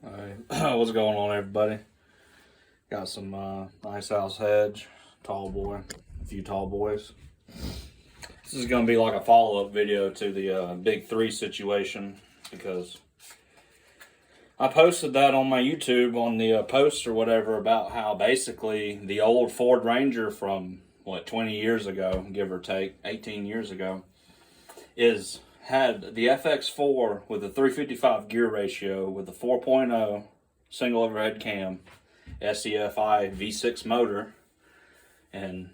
Alright, what's going on, everybody? Got some nice house hedge, tall boy, a few tall boys. This is going to be like a follow-up video to the Big 3 situation because I posted that on my YouTube on the post or whatever about how basically the old Ford Ranger from, 20 years ago, give or take, 18 years ago, had the FX4 with a 355 gear ratio with a 4.0 single overhead cam, SEFI V6 motor, and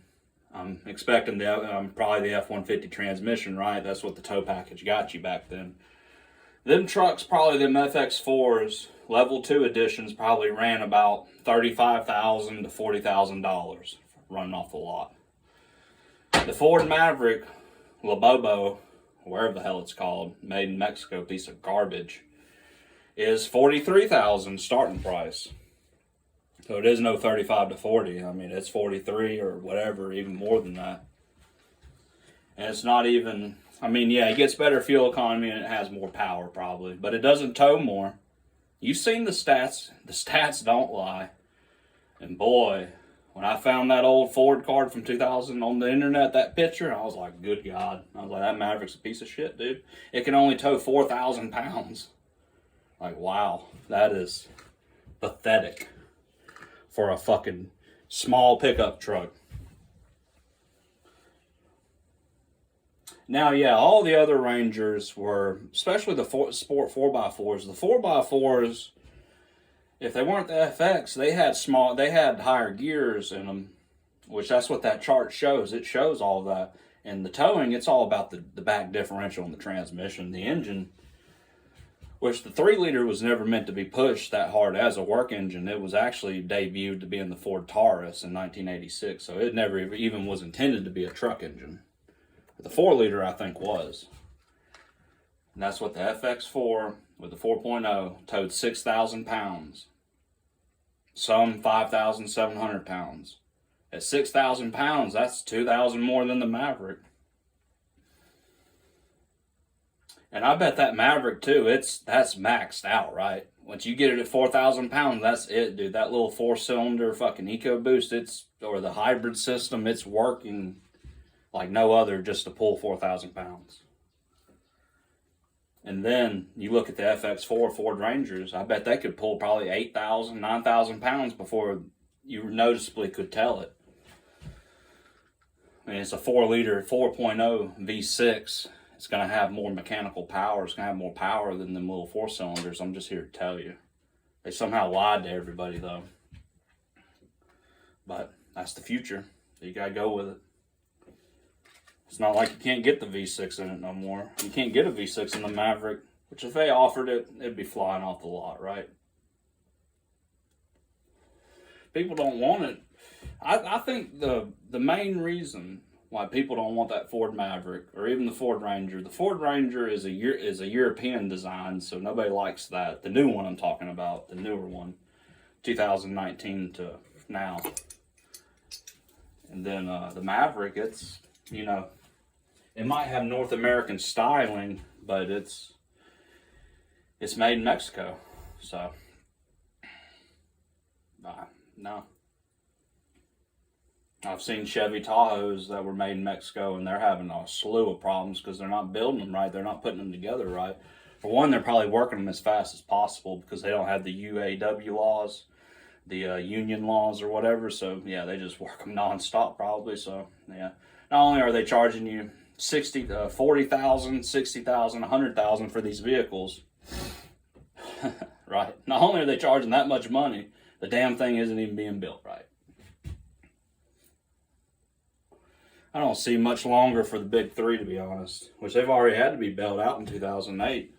I'm expecting probably the F-150 transmission, right? That's what the tow package got you back then. Them trucks, probably them FX4s, level 2 editions, probably ran about $35,000 to $40,000 running off the lot. The Ford Maverick Labobo, wherever the hell it's called, made in Mexico, piece of garbage, is $43,000 starting price. So it is no 35 to 40. I mean, it's 43 or whatever, even more than that. And it's not even, I mean, yeah, it gets better fuel economy and it has more power probably, but it doesn't tow more. You've seen the stats. The stats don't lie. And boy, when I found that old Ford card from 2000 on the internet, that picture, I was like, good God. I was like, that Maverick's a piece of shit, dude. It can only tow 4,000 pounds. Like, wow, that is pathetic for a fucking small pickup truck. Now, yeah, all the other Rangers were, especially the Sport 4x4s. The 4x4s, if they weren't the FX, they had higher gears in them, which that's what that chart shows. It shows all that. And the towing, it's all about the back differential and the transmission. The engine, which the 3-liter was never meant to be pushed that hard as a work engine. It was actually debuted to be in the Ford Taurus in 1986, so it never even was intended to be a truck engine. The 4-liter, I think, was. And that's what the FX4 with the 4.0 towed 6,000 pounds. Some 5,700 pounds. At 6,000 pounds, that's 2,000 more than the Maverick. And I bet that Maverick, too, that's maxed out, right? Once you get it at 4,000 pounds, that's it, dude. That little 4-cylinder fucking EcoBoost, or the hybrid system, it's working like no other just to pull 4,000 pounds. And then you look at the FX4 Ford Rangers, I bet they could pull probably 8,000, 9,000 pounds before you noticeably could tell it. I mean, it's a 4-liter 4.0 V6. It's going to have more mechanical power. It's going to have more power than them little 4-cylinders. I'm just here to tell you. They somehow lied to everybody, though. But that's the future. You got to go with it. It's not like you can't get the V6 in it no more. You can't get a V6 in the Maverick, which if they offered it, it'd be flying off the lot, right? People don't want it. I think the main reason why people don't want that Ford Maverick or even the Ford Ranger is a European design, so nobody likes that. The new one I'm talking about, the newer one, 2019 to now. And then the Maverick, it's, it might have North American styling, but it's made in Mexico. So, no. I've seen Chevy Tahoes that were made in Mexico, and they're having a slew of problems because they're not building them right. They're not putting them together right. For one, they're probably working them as fast as possible because they don't have the UAW laws, the union laws or whatever. So, yeah, they just work them nonstop probably. So, yeah. Not only are they charging you $40,000, $60,000, $100,000 for these vehicles, right? Not only are they charging that much money, the damn thing isn't even being built right. I don't see much longer for the Big 3, to be honest, which they've already had to be bailed out in 2008,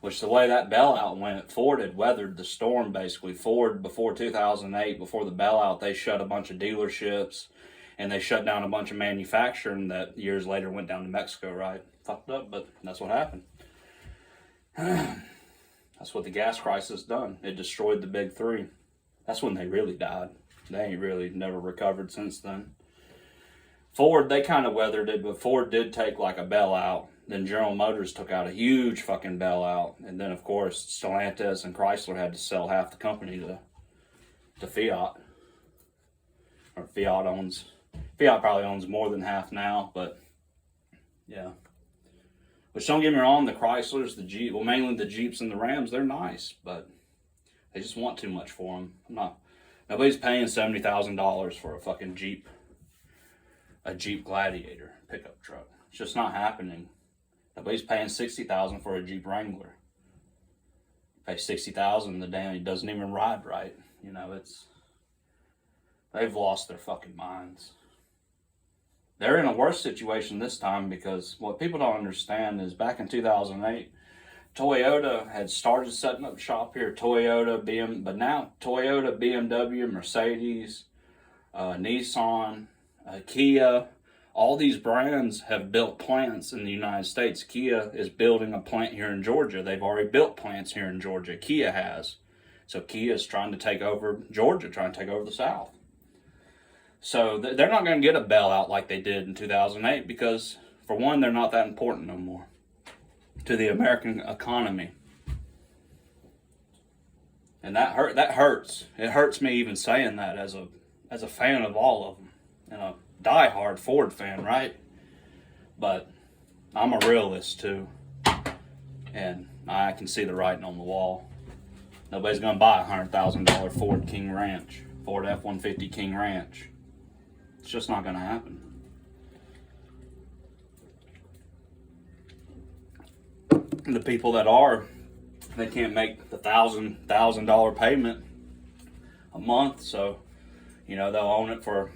which the way that bailout went, Ford had weathered the storm, basically. Ford, before 2008, before the bailout, they shut a bunch of dealerships, and they shut down a bunch of manufacturing that years later went down to Mexico, right? Fucked up, but that's what happened. That's what the gas crisis done. It destroyed the Big 3. That's when they really died. They ain't really never recovered since then. Ford, they kind of weathered it, but Ford did take like a bailout then General Motors took out a huge fucking bailout, and then of course Stellantis and Chrysler had to sell half the company to Fiat. Or Fiat probably owns more than half now, but yeah. Which, don't get me wrong, the Chryslers, the Jeep, well, mainly the Jeeps and the Rams, they're nice, but they just want too much for them. Nobody's paying $70,000 for a fucking Jeep, a Jeep Gladiator pickup truck. It's just not happening. Nobody's paying $60,000 for a Jeep Wrangler. Pay $60,000, the damn, it doesn't even ride right. You know, they've lost their fucking minds. They're in a worse situation this time because what people don't understand is back in 2008, Toyota had started setting up shop here. But now Toyota, BMW, Mercedes, Nissan, Kia, all these brands have built plants in the United States. Kia is building a plant here in Georgia. They've already built plants here in Georgia. Kia has. So Kia is trying to take over Georgia, trying to take over the South. So they're not going to get a bailout like they did in 2008 because, for one, they're not that important no more to the American economy. And that hurts. It hurts me even saying that as a fan of all of them. And a diehard Ford fan, right? But I'm a realist too. And I can see the writing on the wall. Nobody's going to buy a $100,000 Ford King Ranch, Ford F-150 King Ranch. It's just not going to happen. And the people that are, they can't make the $1,000 payment a month, so you know they'll own it for,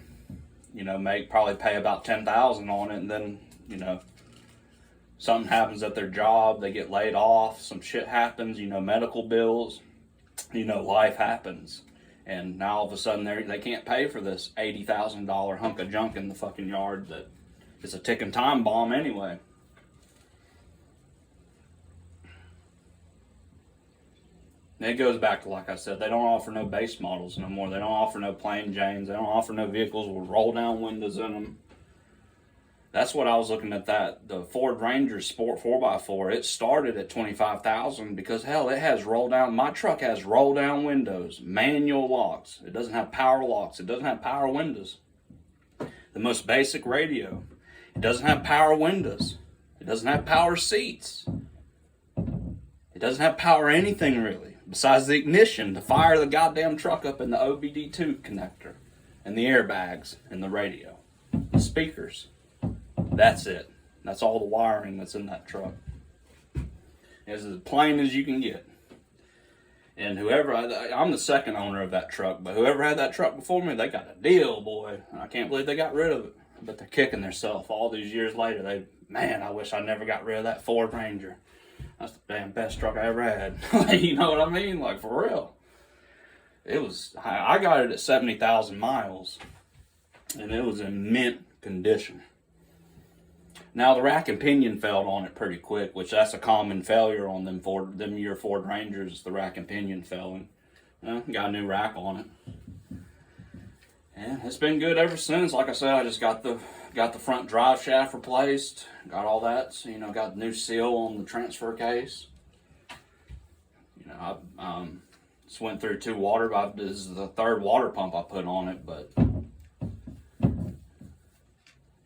you know, probably pay about $10,000 on it, and then, you know, something happens at their job, they get laid off, some shit happens, you know, medical bills, you know, life happens. And now all of a sudden they can't pay for this $80,000 hunk of junk in the fucking yard that is a ticking time bomb anyway. And it goes back to, like I said, they don't offer no base models no more. They don't offer no plain Janes. They don't offer no vehicles with roll down windows in them. That's what I was looking at, the Ford Ranger Sport 4x4. It started at $25,000 because, hell, it has roll down. My truck has roll down windows, manual locks. It doesn't have power locks. It doesn't have power windows. The most basic radio. It doesn't have power windows. It doesn't have power seats. It doesn't have power anything really, besides the ignition to fire the goddamn truck up in the OBD2 connector and the airbags and the radio, the speakers. That's it. That's all the wiring that's in that truck. It's as plain as you can get. And I'm the second owner of that truck, but whoever had that truck before me, they got a deal, boy. I can't believe they got rid of it. But they're kicking themselves all these years later. I wish I never got rid of that Ford Ranger. That's the damn best truck I ever had. You know what I mean? Like, for real. I got it at 70,000 miles, and it was in mint condition. Now, the rack and pinion failed on it pretty quick, which that's a common failure on them Ford Rangers, the rack and pinion failing. Got a new rack on it. And it's been good ever since. Like I said, I just got the front drive shaft replaced, got all that, so, you know, got the new seal on the transfer case. You know, I just went through 2 water, this is the 3rd water pump I put on it, but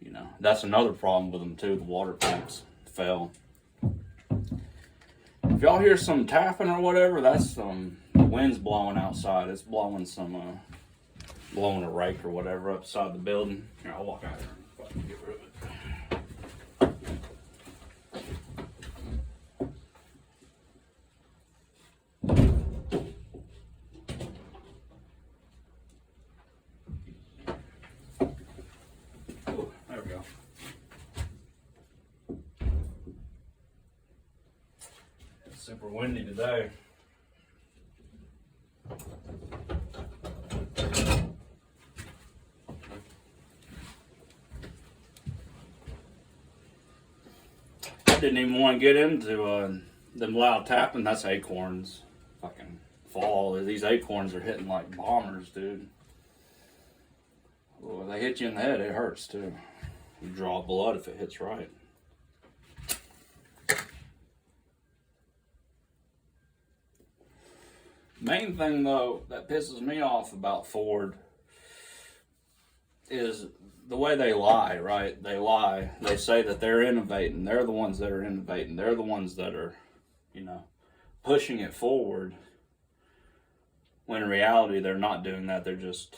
you know, that's another problem with them too, the water pumps fail. If y'all hear some tapping or whatever, that's the wind's blowing outside. It's blowing blowing a rake or whatever upside the building. Here, I'll walk out here if I can get rid of it. Ooh, there we go. It's super windy today. Didn't even want to get into them loud tapping. That's acorns. Fucking fall. These acorns are hitting like bombers, dude. Well, if they hit you in the head, it hurts too. You draw blood if it hits right. Main thing, though, that pisses me off about Ford is the way they lie, right? They lie. They say that they're innovating. They're the ones that are innovating. They're the ones that are, pushing it forward. When in reality, they're not doing that. They're just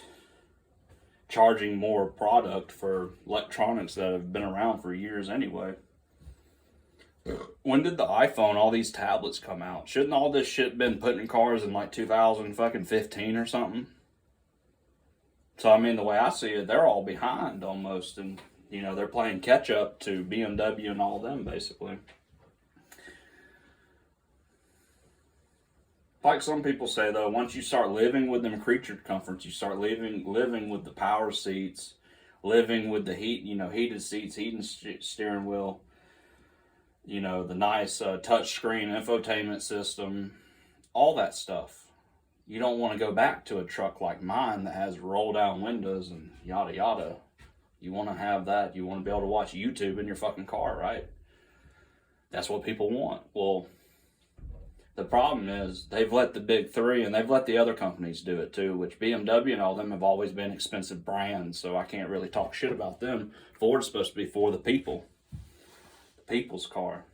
charging more product for electronics that have been around for years anyway. When did the iPhone, all these tablets come out? Shouldn't all this shit been put in cars in like 2015 or something? So, I mean, the way I see it, they're all behind almost. And, they're playing catch up to BMW and all them, basically. Like some people say, though, once you start living with them creature comforts, you start living with the power seats, living with the heated seats, heated steering wheel, the nice touchscreen infotainment system, all that stuff. You don't want to go back to a truck like mine that has roll down windows and yada yada. You want to have that. You want to be able to watch YouTube in your fucking car, right? That's what people want. Well, the problem is they've let the big three and they've let the other companies do it too, which BMW and all them have always been expensive brands, so I can't really talk shit about them. Ford's supposed to be for the people. The people's car.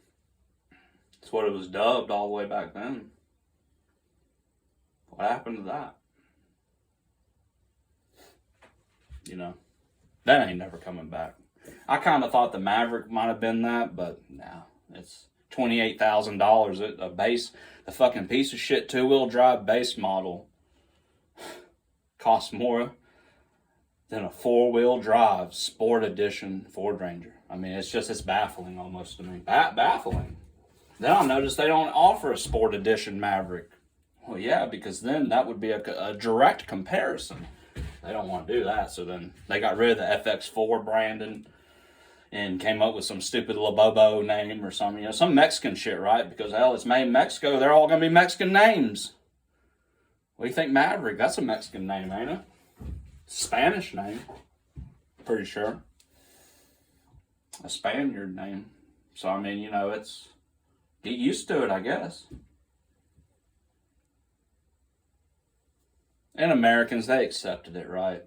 That's what it was dubbed all the way back then. What happened to that? That ain't never coming back. I kind of thought the Maverick might have been that, but no, it's $28,000 a base. The fucking piece of shit two-wheel drive base model costs more than a four-wheel drive sport edition Ford Ranger. I mean, it's baffling almost to me. Baffling. Then I noticed they don't offer a sport edition Maverick. Well, yeah, because then that would be a direct comparison. They don't want to do that, so then they got rid of the FX4 branding and came up with some stupid Labobo name or something, some Mexican shit, right? Because, hell, it's made in Mexico. They're all going to be Mexican names. What do you think, Maverick? That's a Mexican name, ain't it? Spanish name. Pretty sure. A Spaniard name. So, I mean, it's... Get used to it, I guess. And Americans, they accepted it, right?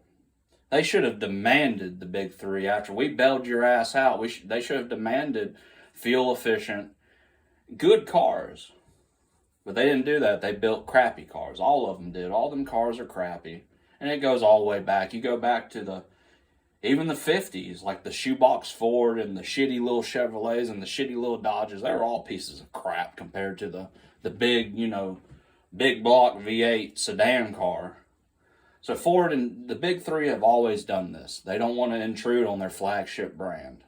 They should have demanded the big three after we bailed your ass out. They should have demanded fuel efficient, good cars. But they didn't do that. They built crappy cars. All of them did. All them cars are crappy. And it goes all the way back. You go back to even the 50s, like the shoebox Ford and the shitty little Chevrolets and the shitty little Dodges. They were all pieces of crap compared to the big, big block V8 sedan car. So Ford and the big three have always done this. They don't want to intrude on their flagship brand.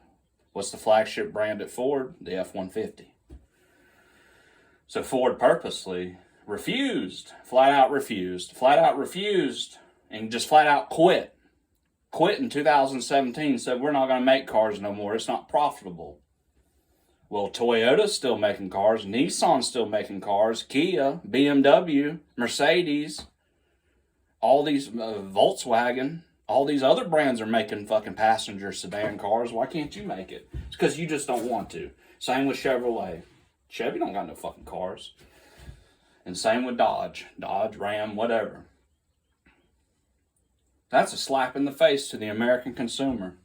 What's the flagship brand at Ford? The F-150. So Ford purposely flat out refused, and just flat out quit. Quit in 2017, said we're not going to make cars no more. It's not profitable. Well, Toyota's still making cars. Nissan's still making cars. Kia, BMW, Mercedes, all these Volkswagen, all these other brands are making fucking passenger sedan cars. Why can't you make it? It's because you just don't want to. Same with Chevrolet. Chevy don't got no fucking cars. And same with Dodge, Ram, whatever. That's a slap in the face to the American consumer.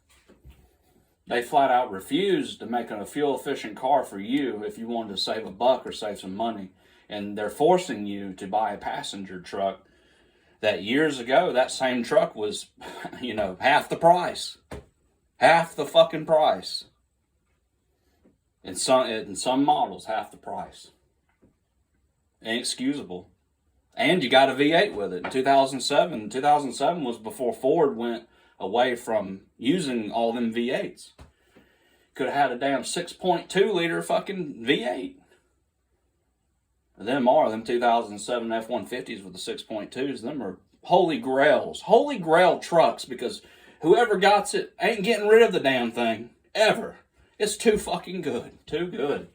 They flat out refused to make a fuel-efficient car for you if you wanted to save a buck or save some money. And they're forcing you to buy a passenger truck that years ago, that same truck was, half the price. Half the fucking price. In some models, half the price. Inexcusable. And you got a V8 with it in 2007. 2007 was before Ford went away from using all them V8s. Could have had a damn 6.2 liter fucking V8. Them 2007 F-150s with the 6.2s, them are holy grails. Holy grail trucks, because whoever got it ain't getting rid of the damn thing. Ever. It's too fucking good. Too good.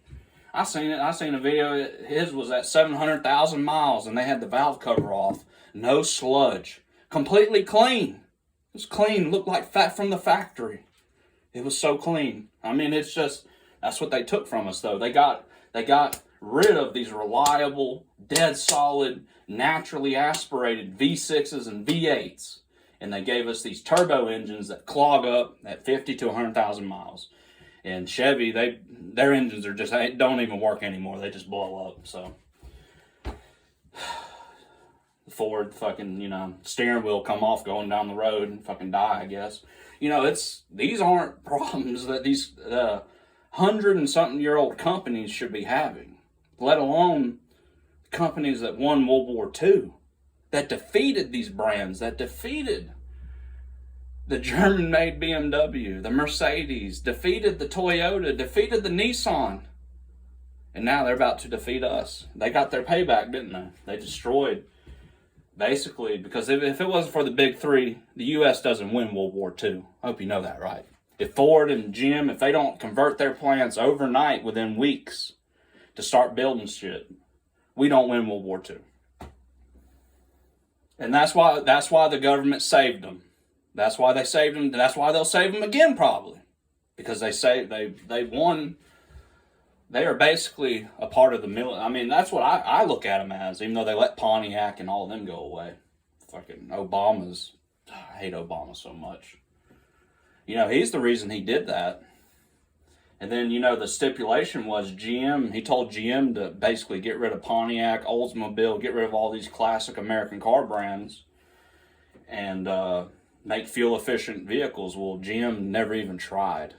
I seen a video, his was at 700,000 miles, and they had the valve cover off. No sludge. Completely clean. It was clean, looked like fat from the factory. It was so clean. I mean, it's just, that's what they took from us, though. They got rid of these reliable, dead solid naturally aspirated V6s and V8s. And they gave us these turbo engines that clog up at 50 to 100,000 miles. And Chevy, their engines are just, they don't even work anymore. They just blow up. So the Ford fucking, steering wheel come off going down the road and fucking die, I guess. These aren't problems that these 100-and-something-year-old companies should be having, let alone companies that won World War II, that defeated these brands, that defeated the German-made BMW, the Mercedes, defeated the Toyota, defeated the Nissan. And now they're about to defeat us. They got their payback, didn't they? They destroyed, basically, because if it wasn't for the big three, the U.S. doesn't win World War II. I hope you know that, right? If Ford and GM, if they don't convert their plants overnight within weeks to start building shit, we don't win World War II. And that's why the government saved them. That's why they saved them. That's why they'll save them again, probably. Because they won. They are basically a part of the military. I mean, that's what I look at them as, even though they let Pontiac and all of them go away. Fucking Obama's, I hate Obama so much. He's the reason he did that. And then, the stipulation was he told GM to basically get rid of Pontiac, Oldsmobile, get rid of all these classic American car brands, and make fuel-efficient vehicles. Well, GM never even tried.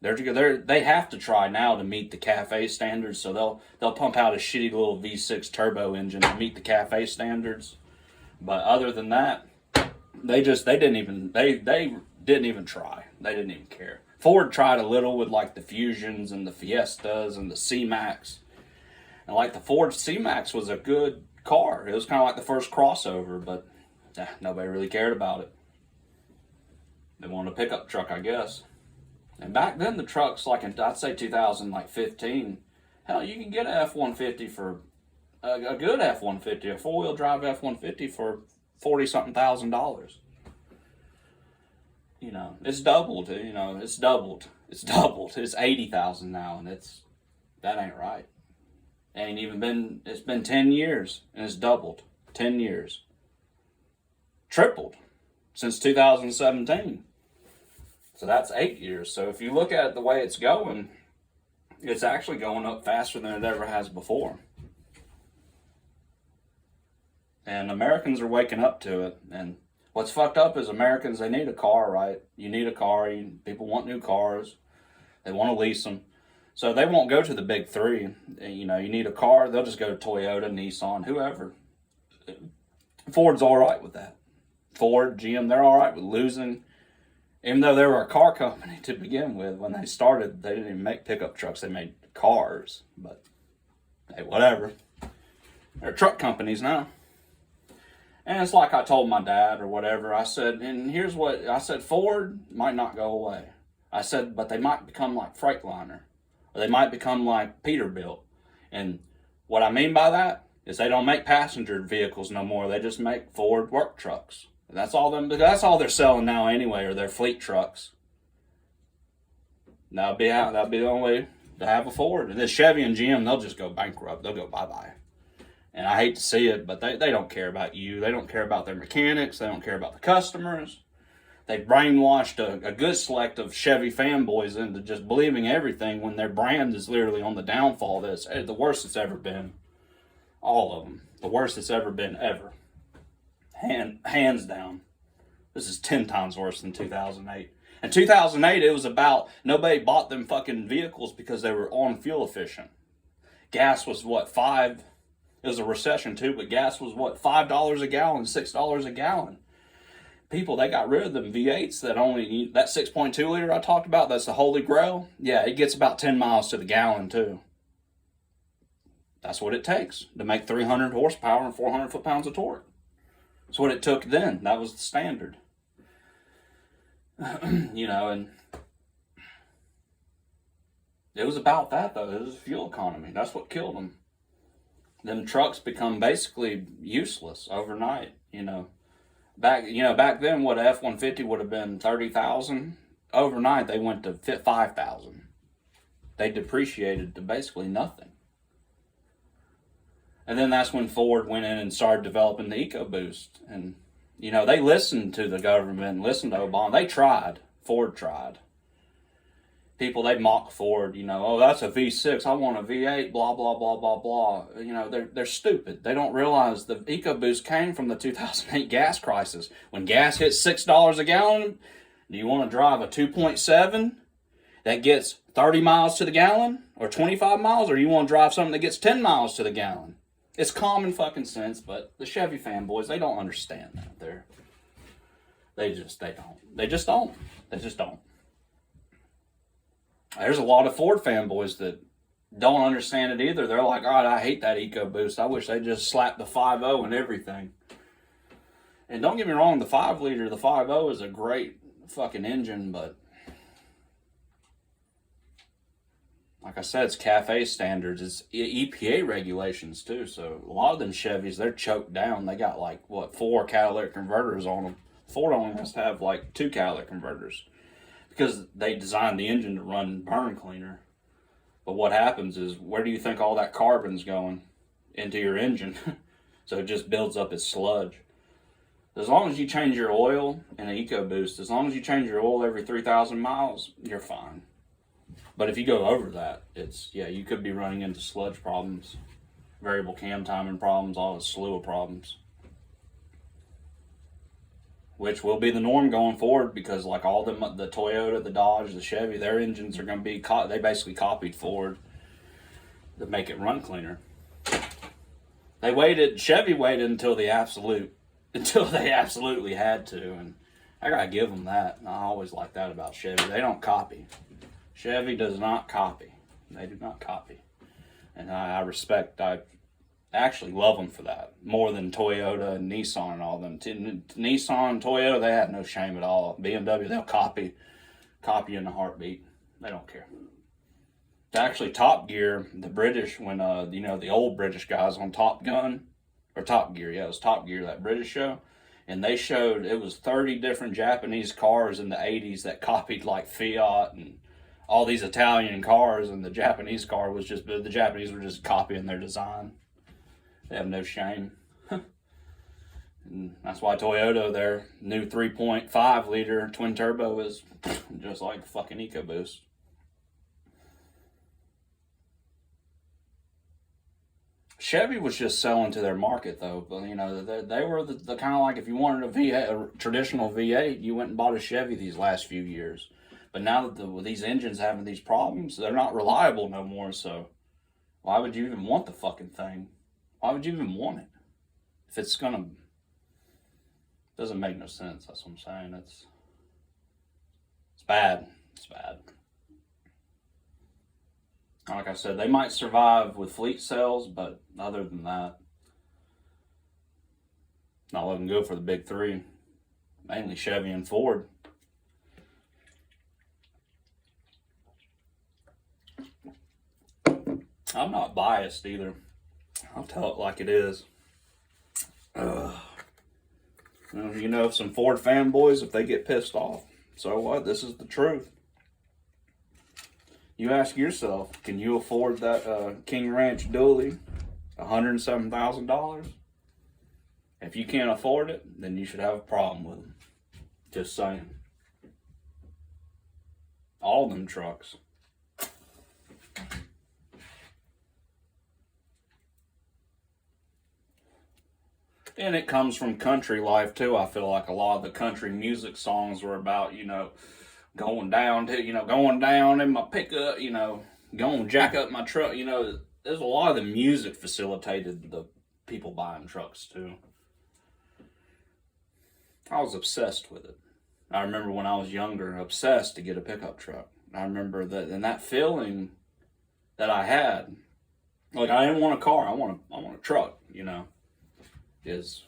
They have to try now to meet the CAFE standards, so they'll pump out a shitty little V6 turbo engine to meet the CAFE standards. But other than that, they didn't even try. They didn't even care. Ford tried a little with like the Fusions and the Fiestas and the C-Max. And like the Ford C-Max was a good car. It was kind of like the first crossover, but nobody really cared about it. They wanted a pickup truck, I guess. And back then the trucks, like I'd say 2015, hell, you can get an F-150 for a good F-150, a four-wheel drive F-150 for $40-something. It's doubled. It's doubled. It's doubled. It's 80,000 now, and that ain't right. It's been 10 years, and it's doubled. 10 years. Tripled since 2017. So that's 8 years. So if you look at it the way it's going, it's actually going up faster than it ever has before. And Americans are waking up to it. And what's fucked up is Americans, they need a car, right? You need a car. People want new cars. They want to lease them. So they won't go to the big three. You need a car, they'll just go to Toyota, Nissan, whoever. Ford's all right with that. Ford, GM, they're all right with losing. Even though they were a car company to begin with, when they started, they didn't even make pickup trucks. They made cars. But, hey, whatever. They're truck companies now. And it's like I told my dad or whatever. I said, Ford might not go away. I said, but they might become like Freightliner. Or they might become like Peterbilt. And what I mean by that is they don't make passenger vehicles no more. They just make Ford work trucks. And that's all they're selling now anyway, are their fleet trucks. That'll be the only way to have a Ford. And then Chevy and GM, they'll just go bankrupt. They'll go bye-bye. And I hate to see it, but they don't care about you. They don't care about their mechanics. They don't care about the customers. They brainwashed a good select of Chevy fanboys into just believing everything when their brand is literally on the downfall. That's the worst it's ever been. All of them. The worst it's ever been, ever. Hands down. This is 10 times worse than 2008. In 2008, it was about nobody bought them fucking vehicles because they were on fuel efficient. Gas was $5? It was a recession too, but gas was $5 a gallon, $6 a gallon. People, they got rid of them V8s that 6.2 liter I talked about, that's the holy grail. Yeah, it gets about 10 miles to the gallon too. That's what it takes to make 300 horsepower and 400 foot-pounds of torque. That's what it took then. That was the standard. And it was about that though. It was fuel economy. That's what killed them. Them trucks become basically useless overnight. Back then, what an F-150 would have been 30,000. Overnight, they went to 5,000. They depreciated to basically nothing. And then that's when Ford went in and started developing the EcoBoost. And, you know, they listened to the government, listened to Obama. They tried. Ford tried. People, they mock Ford, you know, oh, that's a V6, I want a V8, blah, blah, blah, blah, blah. You know, they're stupid. They don't realize the EcoBoost came from the 2008 gas crisis. When gas hit $6 a gallon, do you want to drive a 2.7 that gets 30 miles to the gallon or 25 miles, or you want to drive something that gets 10 miles to the gallon? It's common fucking sense, but the Chevy fanboys, they don't understand that. They just don't. There's a lot of Ford fanboys that don't understand it either. They're like, God, I hate that EcoBoost. I wish they just slapped the 5.0 and everything. And don't get me wrong, the 5-liter, the 5.0 is a great fucking engine, but like I said, it's CAFE standards. It's EPA regulations too. So a lot of them Chevys, they're choked down. They got like, 4 catalytic converters on them. Ford only has to have like 2 catalytic converters, because they designed the engine to run burn cleaner. But what happens is, where do you think all that carbon's going? Into your engine. So it just builds up as sludge. As long as you change your oil in an EcoBoost, as long as you change your oil every 3,000 miles, you're fine. But if you go over that, you could be running into sludge problems, variable cam timing problems, all a slew of problems. Which will be the norm going forward, because like all them, the Toyota, the Dodge, the Chevy, their engines are going to be, they basically copied Ford to make it run cleaner. Chevy waited until they absolutely had to, and I gotta give them that. And I always like that about Chevy. They don't copy. Chevy does not copy. They do not copy. And I actually love them for that, more than Toyota and Nissan and all them. Nissan and Toyota, they had no shame at all. BMW, they'll copy in a heartbeat. They don't care. Actually, Top Gear, the British, when the old British guys on Top Gun, or Top Gear, it was Top Gear, that British show, and they showed it was 30 different Japanese cars in the 80s that copied like Fiat and all these Italian cars, and the Japanese were just copying their design. They have no shame. And that's why Toyota, their new 3.5 liter twin turbo is just like the fucking EcoBoost. Chevy was just selling to their market though. But you know, they were the kind of like, if you wanted a traditional V8, you went and bought a Chevy these last few years. But now that with these engines having these problems, they're not reliable no more. So why would you even want the fucking thing? Why would you even want it? If it's doesn't make no sense. That's what I'm saying. It's bad. It's bad. Like I said, they might survive with fleet sales, but other than that, not looking good for the big three. Mainly Chevy and Ford. I'm not biased either. I'll tell it like it is. You know, some Ford fanboys, if they get pissed off, so what? This is the truth. You ask yourself, can you afford that King Ranch dually? $107,000? If you can't afford it, then you should have a problem with them. Just saying. All them trucks. And it comes from country life too. I feel like a lot of the country music songs were about, going down in my pickup, going jack up my truck. There's a lot of the music facilitated the people buying trucks too. I was obsessed with it. I remember when I was younger, obsessed to get a pickup truck. I remember that, and that feeling that I had, like I didn't want a car, I want a truck, is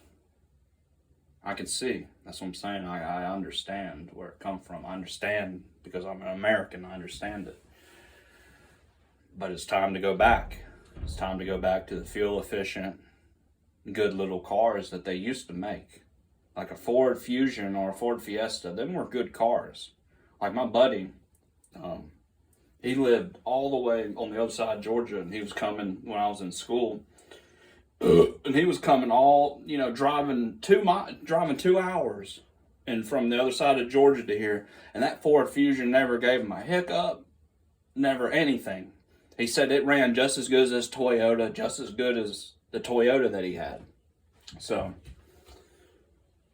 I can see. That's what I'm saying. I understand where it come from. I understand because I'm an American. I understand it. But it's time to go back. It's time to go back to the fuel efficient, good little cars that they used to make. Like a Ford Fusion or a Ford Fiesta. Them were good cars. Like my buddy, he lived all the way on the other side of Georgia, and he was coming when I was in school. And he was coming all, driving 2 hours and from the other side of Georgia to here. And that Ford Fusion never gave him a hiccup, never anything. He said it ran just as good as his Toyota, just as good as the Toyota that he had. So,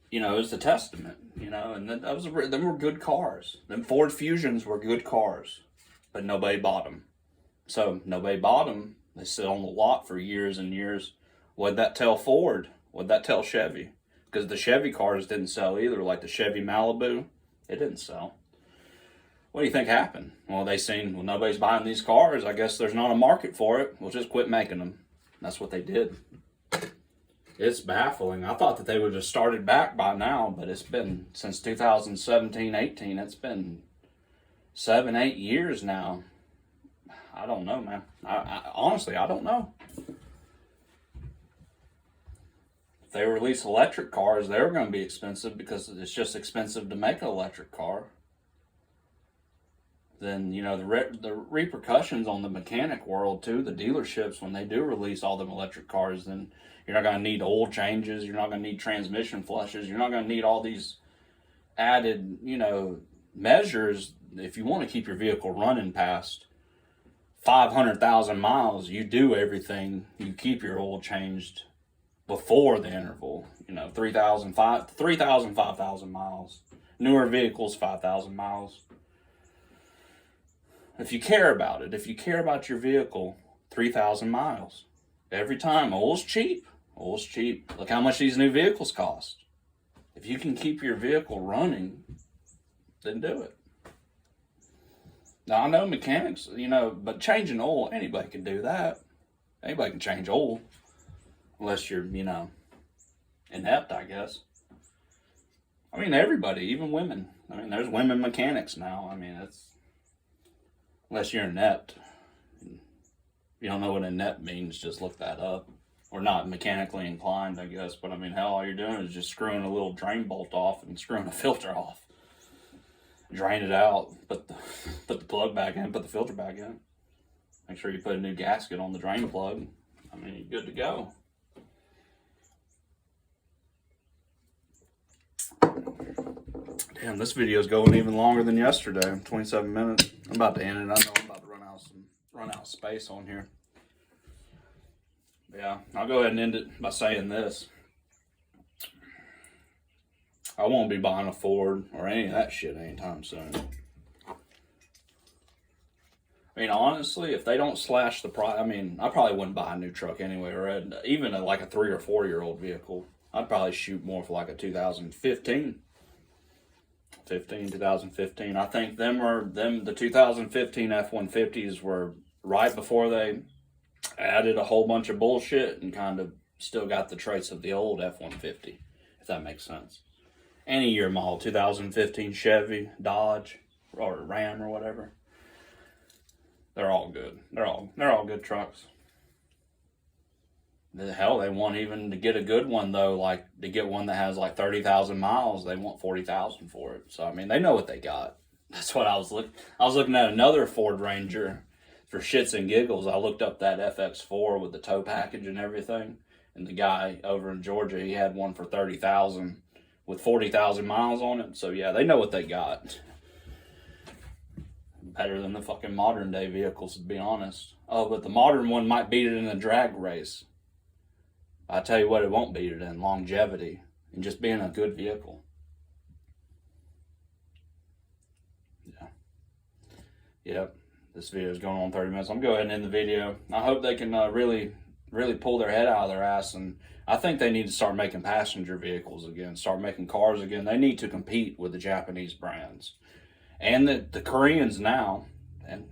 it was a testament, and them were good cars. Them Ford Fusions were good cars, but nobody bought them. So nobody bought them. They sit on the lot for years and years. What'd that tell Ford? What'd that tell Chevy? Because the Chevy cars didn't sell either, like the Chevy Malibu. It didn't sell. What do you think happened? Well, they seen, nobody's buying these cars. I guess there's not a market for it. We'll just quit making them. That's what they did. It's baffling. I thought that they would have started back by now, but it's been since 2017, 18. It's been 7, 8 years now. I don't know, man. I honestly, I don't know. If they release electric cars, they're going to be expensive because it's just expensive to make an electric car. Then, the repercussions on the mechanic world too, the dealerships, when they do release all them electric cars, then you're not going to need oil changes, you're not going to need transmission flushes, you're not going to need all these added, measures. If you want to keep your vehicle running past 500,000 miles, you do everything. You keep your oil changed before the interval, 3,000, 5,000 miles. Newer vehicles, 5,000 miles. If you care about it, if you care about your vehicle, 3,000 miles. Every time. Oil's cheap. Oil's cheap. Look how much these new vehicles cost. If you can keep your vehicle running, then do it. Now, I know mechanics, but changing oil, anybody can do that. Anybody can change oil. Unless you're, inept, I guess. I mean, everybody, even women. I mean, there's women mechanics now. I mean, unless you're inept. If you don't know what inept means, just look that up. Or not mechanically inclined, I guess. But I mean, hell, all you're doing is just screwing a little drain bolt off and screwing a filter off. Drain it out, put the plug back in, put the filter back in. Make sure you put a new gasket on the drain plug. I mean, you're good to go. Damn, this video is going even longer than yesterday. 27 minutes. I'm about to end it. I know I'm about to run out of space on here. Yeah, I'll go ahead and end it by saying this. I won't be buying a Ford or any of that shit anytime soon. I mean, honestly, if they don't slash the price, I mean, I probably wouldn't buy a new truck anyway, or even like a 3 or 4 year old vehicle. I'd probably shoot more for like a 2015. 2015. I think the 2015 F-150s were right before they added a whole bunch of bullshit and kind of still got the traits of the old F-150, if that makes sense. Any year model, 2015 Chevy, Dodge, or Ram or whatever. They're all good. They're all good trucks. The hell, they want even to get a good one though, like to get one that has like 30,000 miles, they want 40,000 for it. So I mean, they know what they got. That's what I was looking at another Ford Ranger for shits and giggles. I looked up that FX4 with the tow package and everything, and the guy over in Georgia, he had one for 30,000 with 40,000 miles on it. So yeah, they know what they got. Better than the fucking modern day vehicles, to be honest. Oh, but the modern one might beat it in a drag race. I tell you what, it won't beat it in longevity and just being a good vehicle. Yeah. Yep. This video is going on 30 minutes. I'm going to go ahead and end the video. I hope they can really pull their head out of their ass. And I think they need to start making passenger vehicles again, start making cars again. They need to compete with the Japanese brands. And the Koreans now,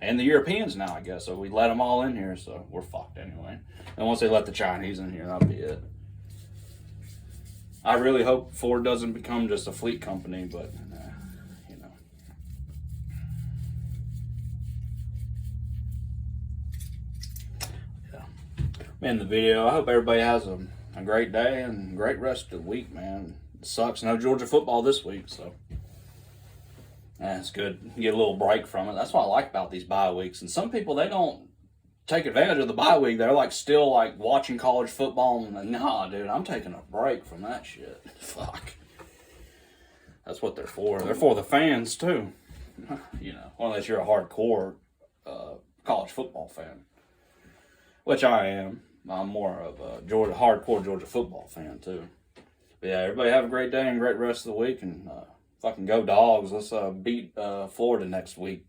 and the Europeans now, I guess. So we let them all in here, so we're fucked anyway. And once they let the Chinese in here, that'll be it. I really hope Ford doesn't become just a fleet company, but, Yeah. In the video, I hope everybody has a great day and great rest of the week, man. It sucks. No Georgia football this week, so. Yeah, it's good. You get a little break from it. That's what I like about these bye weeks. And some people, they don't take advantage of the bye week. They're like still like watching college football. And like, nah, dude, I'm taking a break from that shit. Fuck. That's what they're for. They're for the fans too. You know, unless you're a hardcore college football fan, which I am. I'm more of a hardcore Georgia football fan too. But yeah, everybody have a great day and great rest of the week, and fucking go Dogs. Let's beat Florida next week.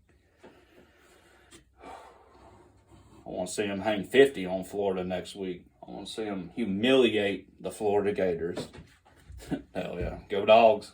I want to see them hang 50 on Florida next week. I want to see them humiliate the Florida Gators. Hell yeah, go Dogs.